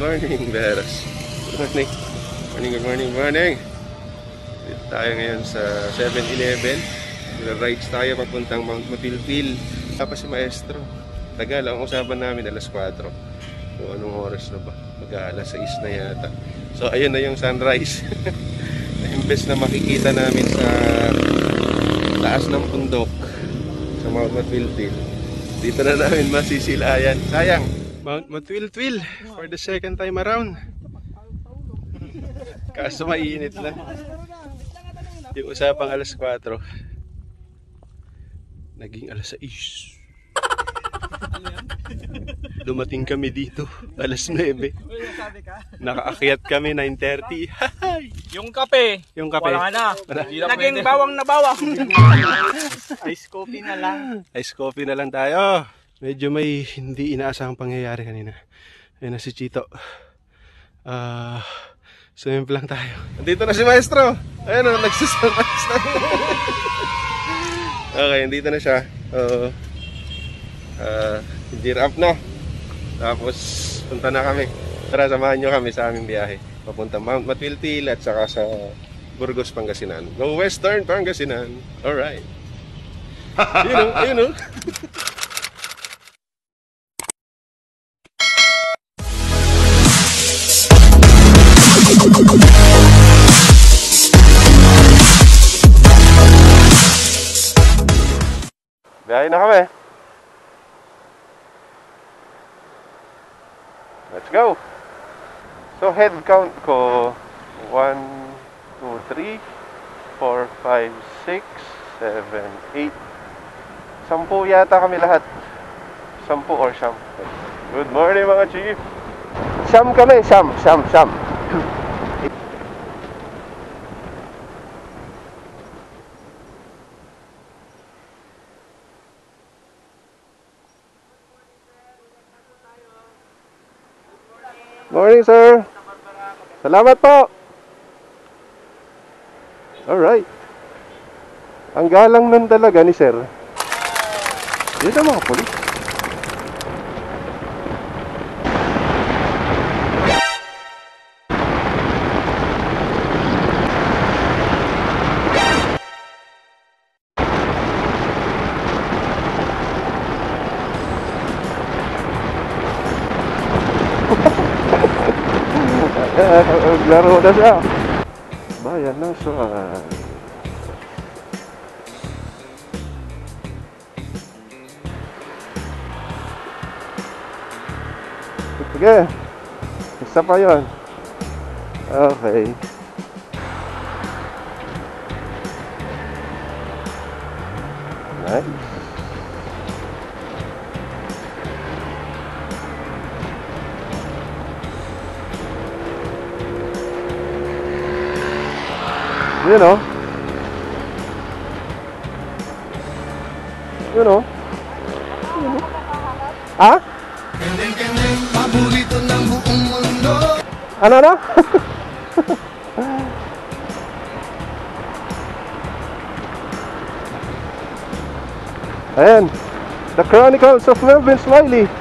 morning, Beros. Good morning. Good morning. Dito tayo ngayon sa 7-Eleven. Rides tayo papuntang Mount Mapilpil. Tapos si Maestro. Tagal, ang usapan namin alas 4. So anong oras na ba? Mag-alas 6 na yata. So ayun na yung sunrise. Imbes na makikita namin sa taas ng bundok sa Mount Mapilpil, dito na namin masisilayan. Sayang, Mount Mapilpil for the second time around. Kaso mainit lang. Yung usapang alas 4 naging alas 6. Dumating kami dito alas 9. Nakaakyat kami 9:30. Yung kape wala na. Naging bawang na bawang. Ice coffee na lang. Ice coffee na lang tayo. Medyo may hindi inaasahang pangyayari kanina. Ayun na si Chito. Swimming lang tayo. Nandito na si Maestro. Ayun o, nagsasamas na. Okay, nandito na siya. Gear up na. Tapos punta na kami. Tara, samahan nyo kami sa aming biyahe papunta Mount Mapilpil at saka sa Burgos, Pangasinan. Go Western Pangasinan. Alright. You know. Biyahe na kami. Let's go. So head count ko 1, 2, 3, 4, 5, 6, 7, 8. 10 yata kami lahat. 10 or 10. Good morning mga chief. 10 kami, 10. Morning, sir. Salamat po. Alright. Ang galang nun talaga ni sir. Yun ang mga polis. Laro na siya. Bayan ng Suwan. Sige. Isa pa yun. Okay. Nice. You know. Ha? Paborito ng buong mundo. Ano na? Ayan. The Chronicles of Melvin Smiley.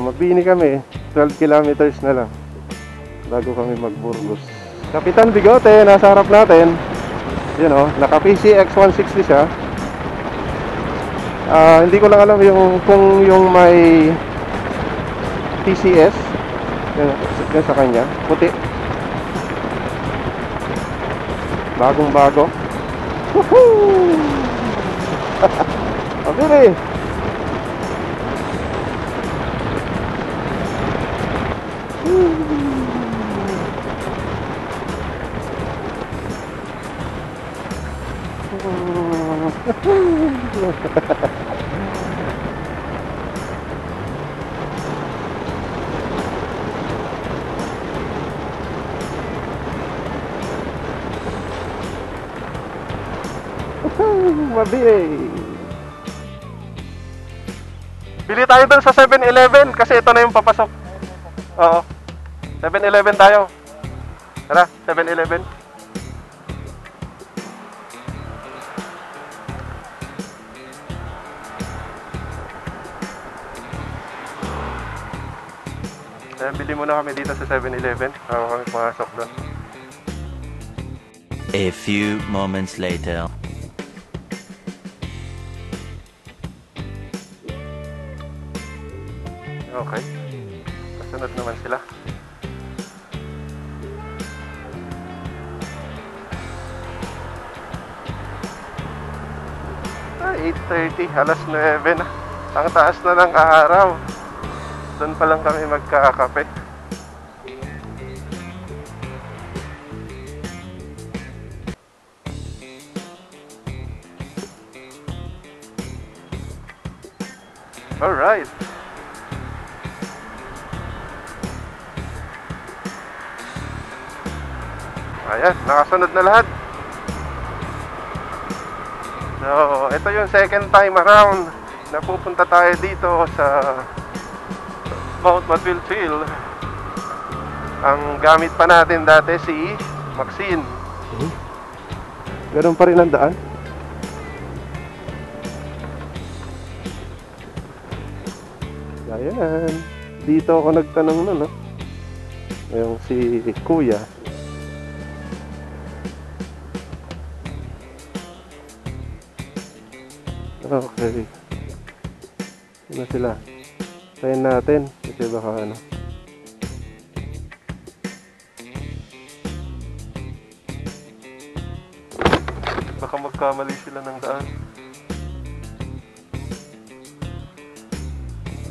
Mabini kami, 12 kilometers na lang bago kami mag-Burgos. Kapitan Bigote, nasa harap natin. You know, naka PCX 160 siya. Hindi ko lang alam kung yung may TCS yan sa kanya, puti. Bagong bago. Woohoo! Mabili! Mabili! Bili tayo dun sa 7-Eleven kasi ito na yung papasok. Oo. 7-Eleven tayo. Tara, 7-Eleven. Bili muna kami dito sa 7-Eleven bago kami pumasok doon. A few moments later. Okay. Kasunod naman sila. Ah, 8:30, alas 9 na. Ang taas na ng araw. Doon pa lang kami magkakape. Alright. Ayan, nakasunod na lahat. So, ito yung second time around na pupunta tayo dito sa Mount Matiltil. Ang gamit pa natin dati si Maxine. Ganun pa rin ang daan. Ayan. Dito ako nagtanong nun, no? Yung si Kuya. Okay. Ano sila? Tayin natin. Kasi baka ano. Baka magkamali sila ng daan.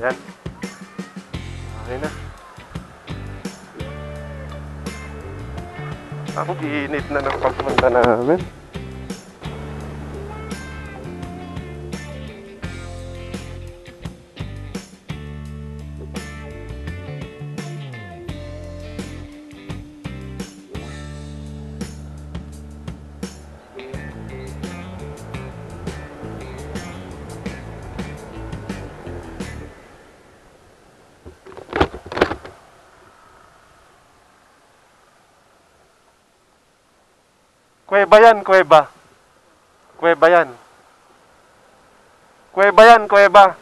Ayan. Okay na. Ang init na ng pagpunta namin. Kuweba yan, kuweba. Kuweba yan. Kuweba yan, kuweba.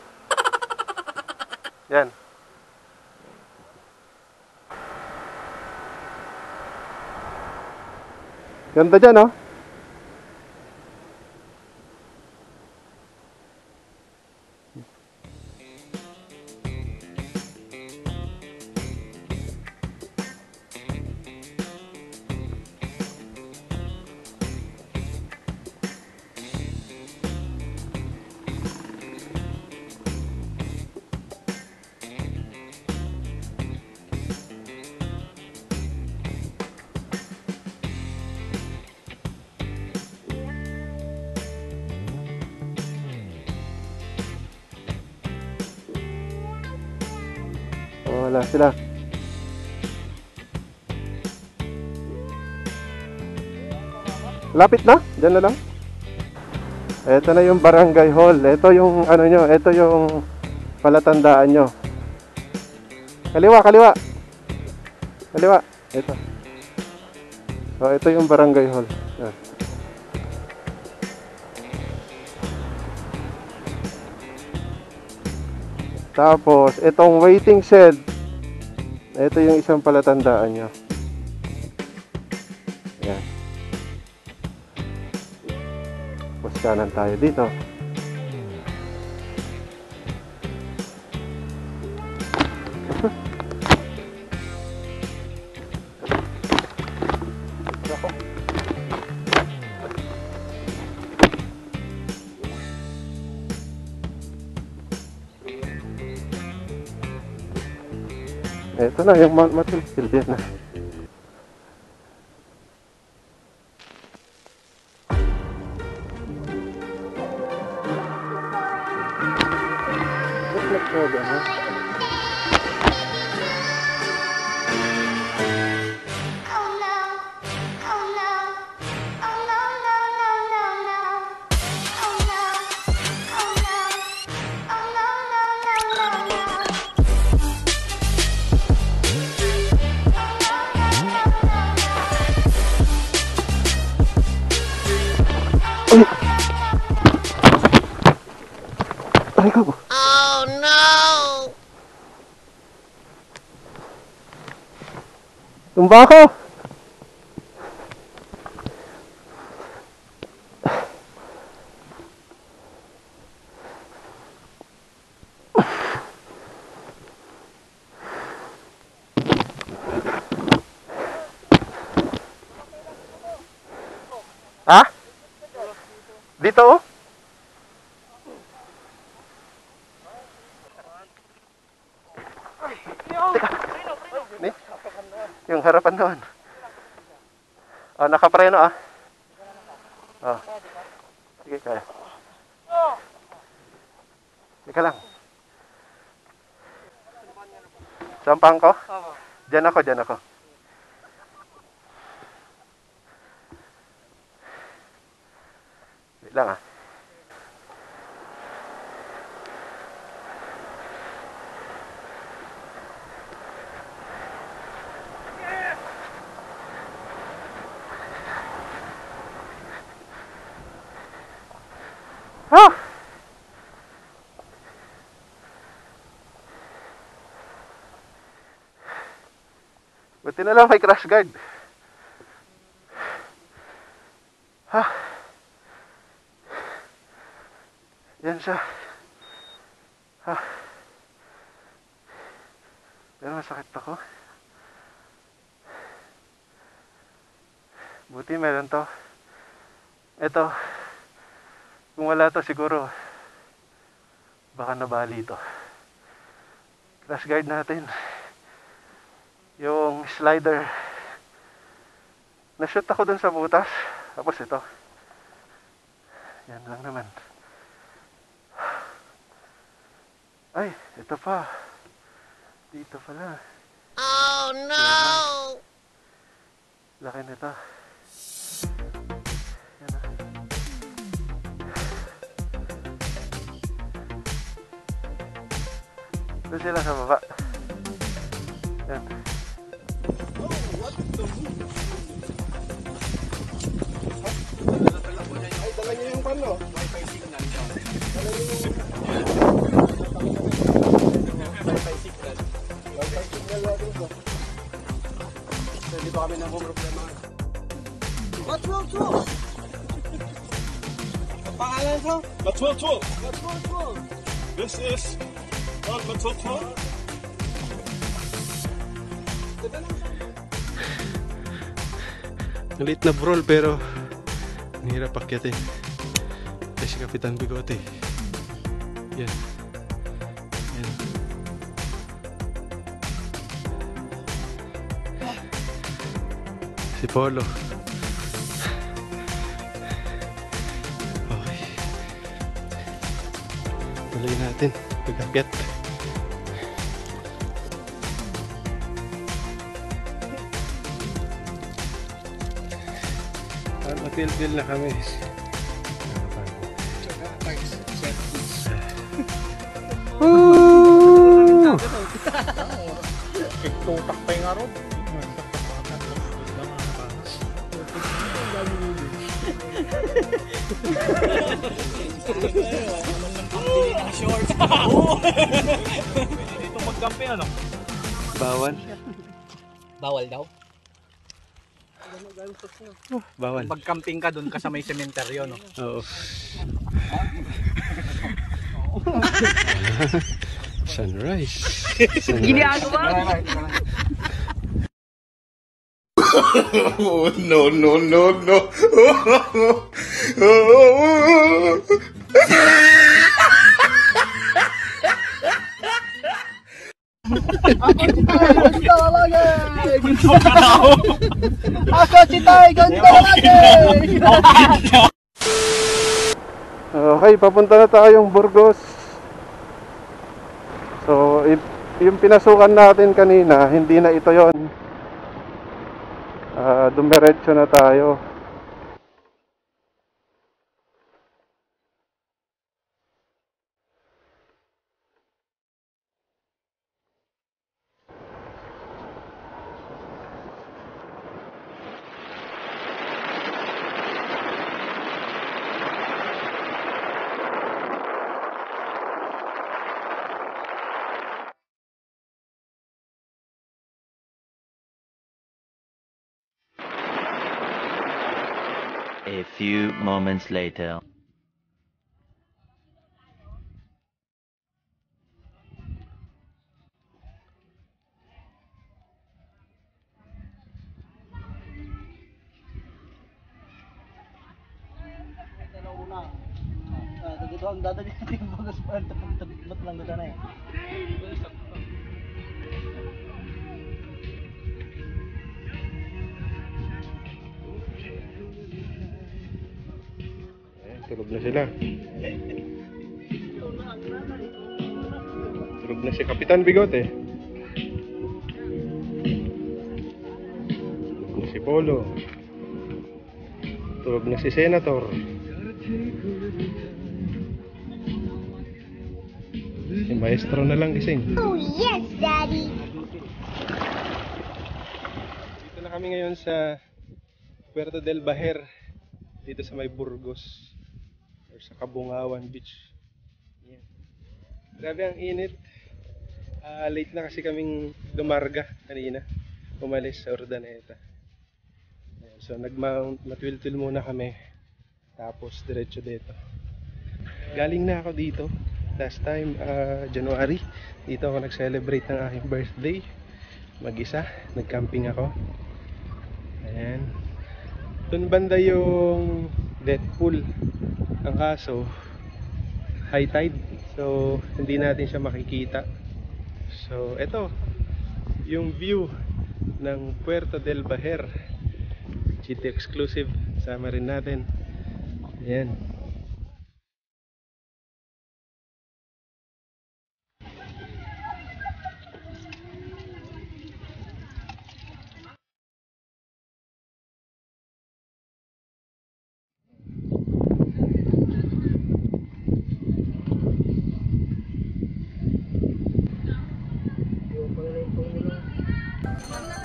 Yan. Ganda dyan, oh. Wala sila. Lapit na? Diyan na lang. Ito na yung barangay hall. Ito yung ano nyo. Ito yung palatandaan nyo. Kaliwa, kaliwa. Kaliwa. Ito. So, ito yung barangay hall. Yan. Tapos, itong waiting shed. Ito yung isang palatandaan nyo. Ayan. Puskanan tayo dito. Ito na yung Mount Matiltil din na. ko. Oh no! Tumba ako! Ha? Dito oh? Ni? Yung harapan doon. Oh, nakapreno ah. Oh. Sige, kaya. Ika lang. Sampang ko? Diyan ako, diyan ako. Wait lang ah. Ah! Buti na lang may crash guard. Ha? Yan siya. Ha? Pero masakit ako. Buti meron to. Ito. Kung wala to siguro baka nabali to. Crash guard natin. Yung slider. Na-shoot ako dun sa butas. Tapos ito. Yan lang naman. Ay, ito pa. Dito pala. Oh no! Laki nito. Yan na. Doon sila sa baba. Yan. Ay, dala niyo yung pano. Wi-Fi signal. Dala niyo yung Wi-Fi signal. Wi-Fi signal natin ko. Hindi ba kami nang problema? Matwal. Ang pangalan ko? Matwal. This is Matwal. Maliit na brawl pero ang hirap akyatin. Ito si Kapitan Bigote. Yan. Si Polo. Okay. Tuloy natin pag-akyat. Matil-til na kami. Woo! Tutak pa yung araw. Dito magkampi ano? Bawal. Bawal daw? Bawal. Magcamping ka dun ka sa may sementeryo, no? Oo. Sunrise. Ginagawa? Oh, no. Okay, papunta na tayong Burgos. So, yung pinasukan natin kanina, hindi na ito yon. Dumiretso na tayo. A few moments later. Dito ang data dito yung bagas pa mat lang dito na eh. Tulog na sila. Tulog na si Kapitan Bigote. Tulog na si Polo. Tulog na si Senator. Si Maestro na lang gising. Oh, yes, Daddy! Dito na kami ngayon sa Puerto del Baher. Dito sa may Burgos. Or sa Kabungawan Beach. Yan. Grabe ang init. Late na kasi kaming lumarga kanina. Umalis sa Urdaneta. Ayan. So matwil-twil muna kami. Tapos diretso dito. Galing na ako dito. Last time, January. Dito ako nag-celebrate ng aking birthday. Mag-isa. Nag-camping ako. Ayan. Doon banda yung death pool. Ang kaso, high tide. So, hindi natin siya makikita. So, ito. Yung view ng Puerto del Baher. GT exclusive. Sama rin natin. Ayan.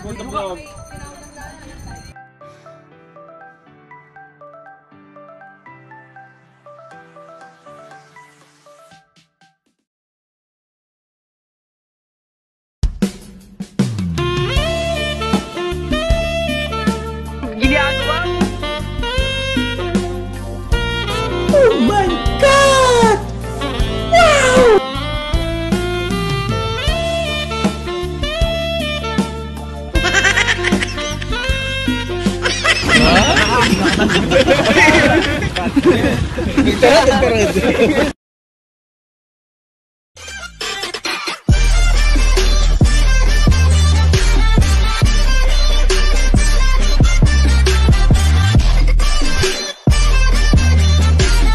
Good vlog. Ginagawa mo? Ito na,